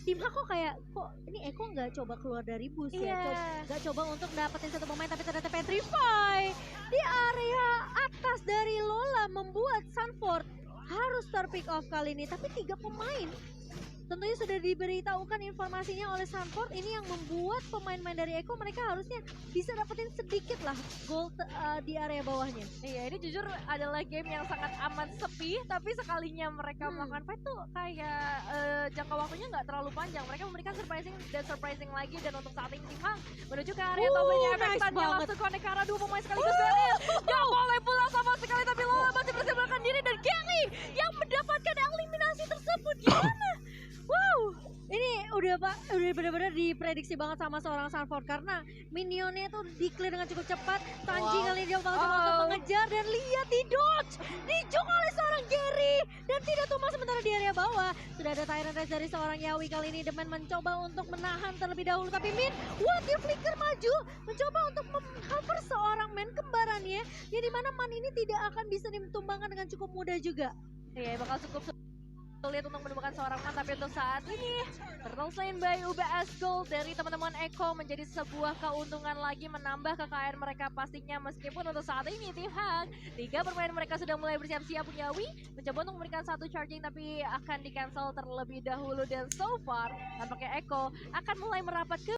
tim Hak kok kayak, kok ini Eko nggak coba keluar dari bus ya? Iya. Nggak coba untuk dapetin satu pemain tapi ternyata Petrify di area atas dari Lola membuat Sanford harus terpick off kali ini. Tapi 3 pemain tentunya sudah diberitahukan informasinya oleh Sanford, ini yang membuat pemain-pemain dari Eko mereka harusnya bisa dapetin sedikit lah gol di area bawahnya. Iya, ini jujur adalah game yang sangat amat sepi, tapi sekalinya mereka melakukan fight tuh kayak jangka waktunya nggak terlalu panjang. Mereka memberikan surprising lagi, dan untuk saat ini Tim Hang menuju ke area tombolnya efektannya banget. langsung connect ke arah 2 pemain sekaligus dari nggak boleh pulang sama sekali, tapi Lola masih berhasil melakukan diri dan Gary yang mendapatkan eliminasi tersebut. Gimana? Wow, ini udah benar-benar diprediksi banget sama seorang Sanford karena minionnya itu di-clear dengan cukup cepat. Sanji kali ini dia coba untuk mengejar dan lihat di dodge, dijok oleh seorang Gary dan tidak tumbang sementara di area bawah. Sudah ada Tyrant Race dari seorang Yawi kali ini. Demen mencoba untuk menahan terlebih dahulu tapi Min, dia flicker maju mencoba untuk mengcover seorang Man kembarannya yang dimana Man ini tidak akan bisa ditumbangkan dengan cukup mudah juga. Iya, bakal cukup sulit untuk menemukan seorang Man, tapi untuk saat ini Turtle Slain by UBS Gold dari teman-teman Eko menjadi sebuah keuntungan lagi, menambah kekayaan mereka pastinya. Meskipun untuk saat ini Tim Hang 3 permain mereka sudah mulai bersiap-siap. Yawi mencoba untuk memberikan satu charging tapi akan di cancel terlebih dahulu, dan so far tampaknya Eko akan mulai merapat ke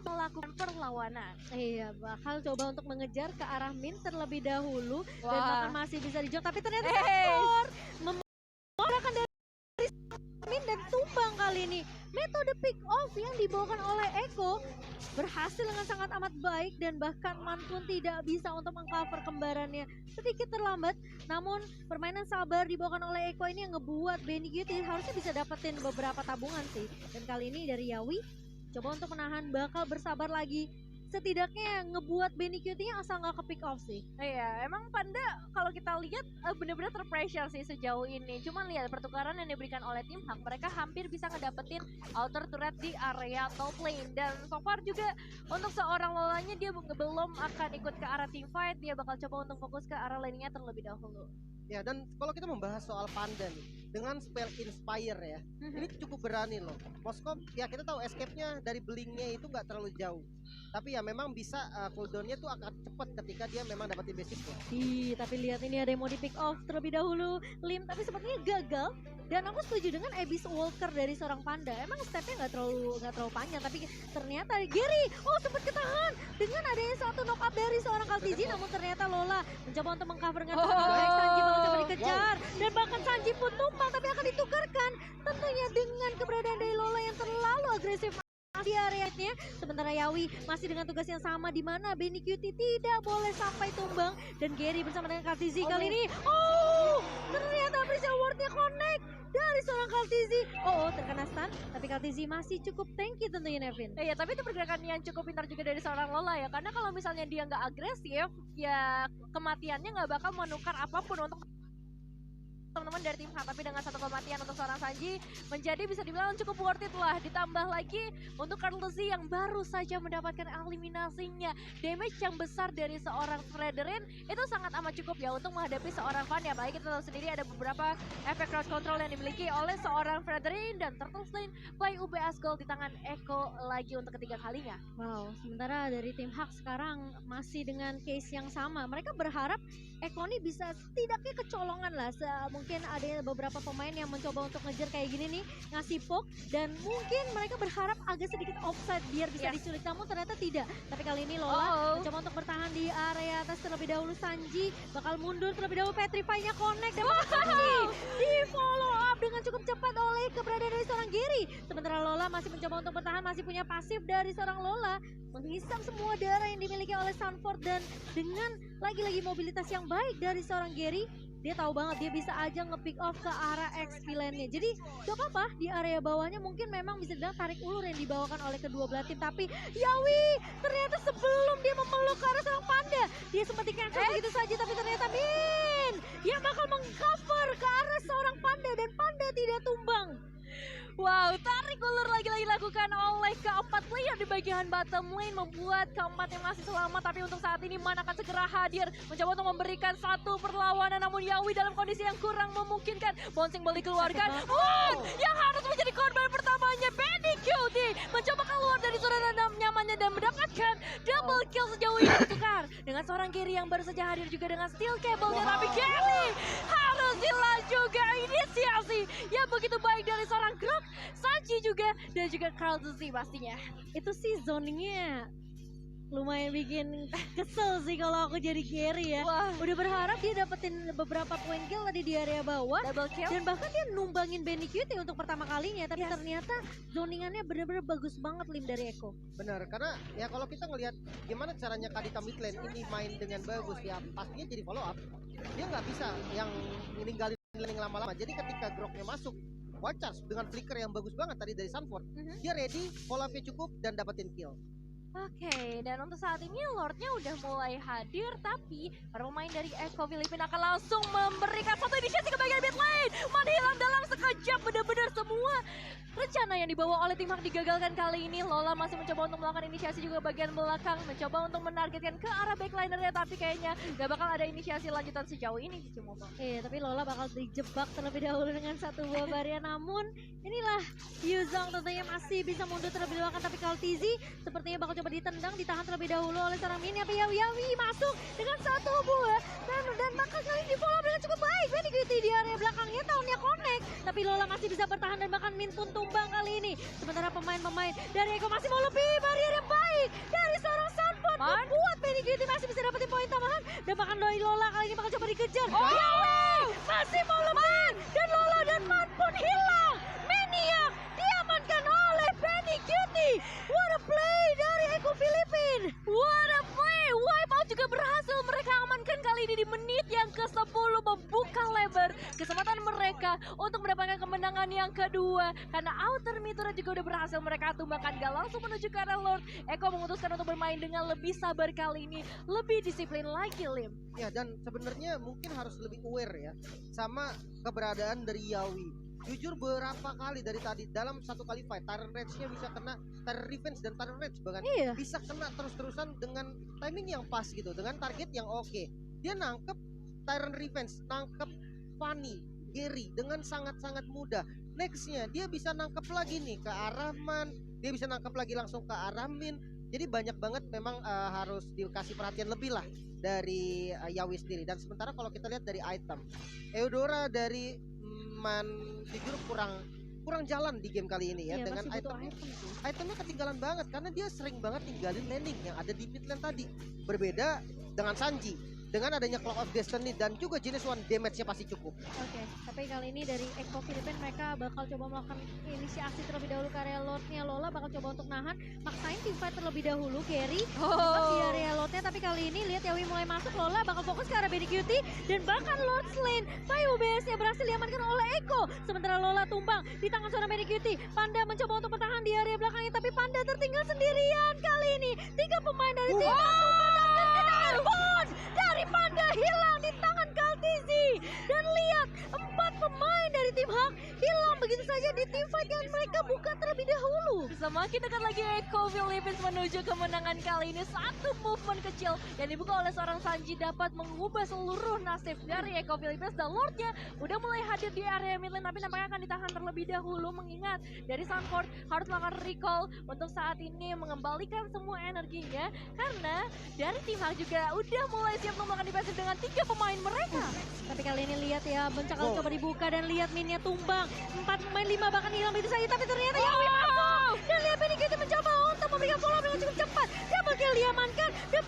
melakukan perlawanan. Iya, bakal coba untuk mengejar ke arah Min terlebih dahulu dan bahkan masih bisa dijok, tapi ternyata Sanford memorangkan dari Min dan tumbang kali ini. Metode pick off yang dibawakan oleh Eko berhasil dengan sangat amat baik dan bahkan Man pun tidak bisa untuk mengcover kembarannya, sedikit terlambat. Namun permainan sabar dibawakan oleh Eko ini yang ngebuat Benny Gyuti harusnya bisa dapetin beberapa tabungan sih. Dan kali ini dari Yawi coba untuk menahan, bakal bersabar lagi. Setidaknya ngebuat Benny Cutie-nya asal nggak ke pick off sih. Iya, emang Panda kalau kita lihat bener-bener terpressure sih sejauh ini. Cuman lihat pertukaran yang diberikan oleh Tim Hak, mereka hampir bisa ngedapetin outer turret di area top lane. Dan so far juga untuk seorang Lolanya dia belum akan ikut ke arah team fight, dia bakal coba untuk fokus ke arah lane-nya terlebih dahulu. Ya, dan kalau kita membahas soal Panda nih, dengan spell Inspire ya, ini cukup berani loh. Moskov, ya kita tahu escape-nya dari Blink-nya itu nggak terlalu jauh. Tapi ya memang bisa cooldown-nya tuh akan cepat ketika dia memang dapetin basisnya. Tapi lihat ini ada yang mau di pick off terlebih dahulu. Lim tapi sepertinya gagal. Dan aku setuju dengan Abyss Walker dari seorang Panda. Emang stepnya nggak terlalu panjang, tapi ternyata Gary sempat ketahan dengan adanya satu knock up dari seorang Kaltizi. Namun ternyata Lola mencoba untuk mengcover dengan sangat baik. Sanji bakal coba dikejar dan bahkan Sanji pun tumbang, tapi akan ditukarkan tentunya dengan keberadaan dari Lola yang terlalu agresif di area-nya. Sementara Yawi masih dengan tugas yang sama, di mana Benny Cutie tidak boleh sampai tumbang, dan Gary bersama dengan Kaltizi kali ini ternyata Appreciate Award-nya connect dari seorang Kaltizi. Terkena stun, tapi Kaltizi masih cukup tanky tentunya Nevin. Iya, tapi itu pergerakan yang cukup pintar juga dari seorang Lola ya, karena kalau misalnya dia nggak agresif, ya kematiannya nggak bakal menukar apapun untuk teman-teman dari tim Hak. Tapi dengan satu kematian untuk seorang Sanji menjadi bisa dibilang cukup worth it lah. Ditambah lagi untuk Kaltizi yang baru saja mendapatkan eliminasinya, damage yang besar dari seorang Fredrin itu sangat amat cukup ya untuk menghadapi seorang Van. Ya baik, kita tahu sendiri ada beberapa efek cross control yang dimiliki oleh seorang Fredrin, dan Turtle Slain by UBS Gold di tangan Eko lagi untuk ketiga kalinya. Wow, sementara dari tim Hak sekarang masih dengan case yang sama. Mereka berharap Eko ini bisa setidaknya kecolongan lah. Mungkin ada beberapa pemain yang mencoba untuk ngejar kayak gini nih, ngasih poke, dan mungkin mereka berharap agak sedikit offside biar bisa diculik, namun ternyata tidak. Tapi kali ini Lola mencoba untuk bertahan di area atas terlebih dahulu. Sanji bakal mundur terlebih dahulu, Petrify-nya connect dan Sanji di follow up dengan cukup cepat oleh keberadaan dari seorang Gary. Sementara Lola masih mencoba untuk bertahan, masih punya pasif dari seorang Lola, menghisap semua darah yang dimiliki oleh Sanford, dan dengan lagi-lagi mobilitas yang baik dari seorang Gary, dia tahu banget dia bisa aja nge-pick off ke arah XP lane-nya. Jadi gak apa-apa, di area bawahnya mungkin memang bisa dibilang tarik ulur yang dibawakan oleh kedua belah tim. Tapi Yawi ternyata sebelum dia memeluk ke arah seorang Panda, dia sempat di-cancel begitu saja. Tapi ternyata Min yang bakal meng-cover ke arah seorang Panda, dan Panda tidak tumbang. Wow, tarik ulur lagi-lagi dilakukan oleh keempat player di bagian bottom lane, membuat keempat yang masih selamat. Tapi untuk saat ini Man akan segera hadir, mencoba untuk memberikan satu perlawanan. Namun Yawi dalam kondisi yang kurang memungkinkan, bouncing ball dikeluarkan. Yang harus menjadi kill sejauh ini ditukar dengan seorang Gary yang baru saja hadir juga dengan steel cable-nya. Tapi Gary harus hilang juga inisiasi yang begitu baik dari seorang Grok, Sanji juga, dan juga Carl Zuzi pastinya. Itu sih zoningnya lumayan bikin kesel sih kalau aku jadi Gary ya. Wah, Udah berharap dia dapetin beberapa poin kill tadi di area bawah. double kill. Dan bahkan dia numbangin Benny Cutie untuk pertama kalinya. Tapi ternyata zoningannya bener-bener bagus banget Lim dari Eko. Benar, karena ya kalau kita ngelihat gimana caranya Kadita mid lane ini main dengan bagus ya pastinya jadi follow up. Dia nggak bisa yang ninggalin lane lama-lama. Jadi ketika Groknya masuk, Wild Charge dengan flicker yang bagus banget tadi dari Sunford, dia ready, follow up-nya cukup dan dapetin kill. Oke, dan untuk saat ini Lordnya udah mulai hadir, tapi para pemain dari Eko Filipina akan langsung memberikan satu inisiasi ke bagian mid lane. Menghilang dalam sekejap, benar-benar semua rencana yang dibawa oleh tim Hak digagalkan kali ini. Lola masih mencoba untuk melakukan inisiasi juga bagian belakang, mencoba untuk menargetkan ke arah backlinernya, tapi kayaknya gak bakal ada inisiasi lanjutan sejauh ini di Cimomo. Tapi Lola bakal dijebak terlebih dahulu dengan satu buah barrier. Namun inilah Yuzong tentunya masih bisa mundur terlebih dahulu, tapi Kaltizi sepertinya bakal coba ditendang, ditahan terlebih dahulu oleh seorang Min. Tapi Yawi masuk dengan satu buah dan bakal kali di follow dengan cukup baik. Benny Cutie di area belakangnya tahunnya connect, tapi Lola masih bisa bertahan dan bahkan Min pun tumbang kali ini. Sementara pemain-pemain dari Eko masih mau lebih, barrier yang baik dari seorang Sunford membuat Benny Cutie masih bisa dapetin poin tambahan, dan bahkan Lola kali ini bakal coba dikejar. Yawi masih mau lebih, dan Lola dan Man pun hilang. Maniac diamankan oleh Benny Cutie. What a play dari Eko Filipina. What a play! Wipeout juga berhasil mereka amankan kali ini di menit yang ke-10, membuka lebar kesempatan mereka untuk mendapatkan kemenangan yang kedua. Karena outer Mithra juga udah berhasil mereka tumbangkan, gak langsung menuju ke arah Lord. Eko memutuskan untuk bermain dengan lebih sabar kali ini, lebih disiplin lagi Lim. Ya, dan sebenarnya mungkin harus lebih aware ya sama keberadaan dari Yawi. Jujur beberapa kali dari tadi dalam satu kali fight Tyrant Rage-nya bisa kena Tyrant Revenge dan Tyrant Rage bahkan bisa kena terus-terusan dengan timing yang pas gitu, dengan target yang oke. Dia nangkep Tyrant Revenge, nangkep Fanny, Gary dengan sangat-sangat mudah. Nextnya dia bisa nangkep lagi nih ke arah Man, dia bisa nangkep lagi langsung ke arah Min. Jadi banyak banget memang harus dikasih perhatian lebih lah dari Yawi sendiri. Dan sementara kalau kita lihat dari item, Eudora dari Man jujur kurang jalan di game kali ini ya, dengan itemnya ketinggalan banget karena dia sering banget tinggalin landing yang ada di mid lane tadi. Berbeda dengan Sanji dengan adanya Clock of Destiny dan juga jenis one damage-nya pasti cukup. Tapi kali ini dari Eko Filipina mereka bakal coba melakukan inisiasi terlebih dahulu ke area Lordnya. Lola bakal coba untuk nahan, maksain team fight terlebih dahulu. Gary di area Lordnya, tapi kali ini lihat Yawi mulai masuk. Lola bakal fokus ke arah Benny Cutie dan bahkan Lord Lane. 5 UBS-nya berhasil diamankan oleh Eko. Sementara Lola tumbang di tangan seorang Benny Cutie. Panda mencoba untuk bertahan di area belakangnya, tapi Panda tertinggal sendirian kali ini. 3 pemain dari tim tumbang dan dari Panda hilang di tangan Kaltizi. Dan lihat 4 pemain dari tim Hak hilang begitu saja di tim fight yang mereka buka terlebih dahulu. Semakin dekat lagi Eko Filipina menuju kemenangan kali ini. Satu movement kecil yang dibuka oleh seorang Sanji dapat mengubah seluruh nasib dari Eko Filipina. Dan Lordnya udah mulai hadir di area mid lane, tapi nampaknya akan ditahan terlebih dahulu, mengingat dari Sunford harus melakukan recall untuk saat ini mengembalikan semua energinya, karena dari tim Hak juga udah mulai siap melakukan defensive dengan 3 pemain mereka. Tapi kali ini lihat ya, bencakal coba dibuka dan lihat Minnya tumbang. 4 pemain 5 bahkan hilang begitu saja, tapi ternyata Yawi masuk. Dan lihat Benny Cutie mencoba untuk memberikan follow dengan cukup cepat. Double kill diamankan dan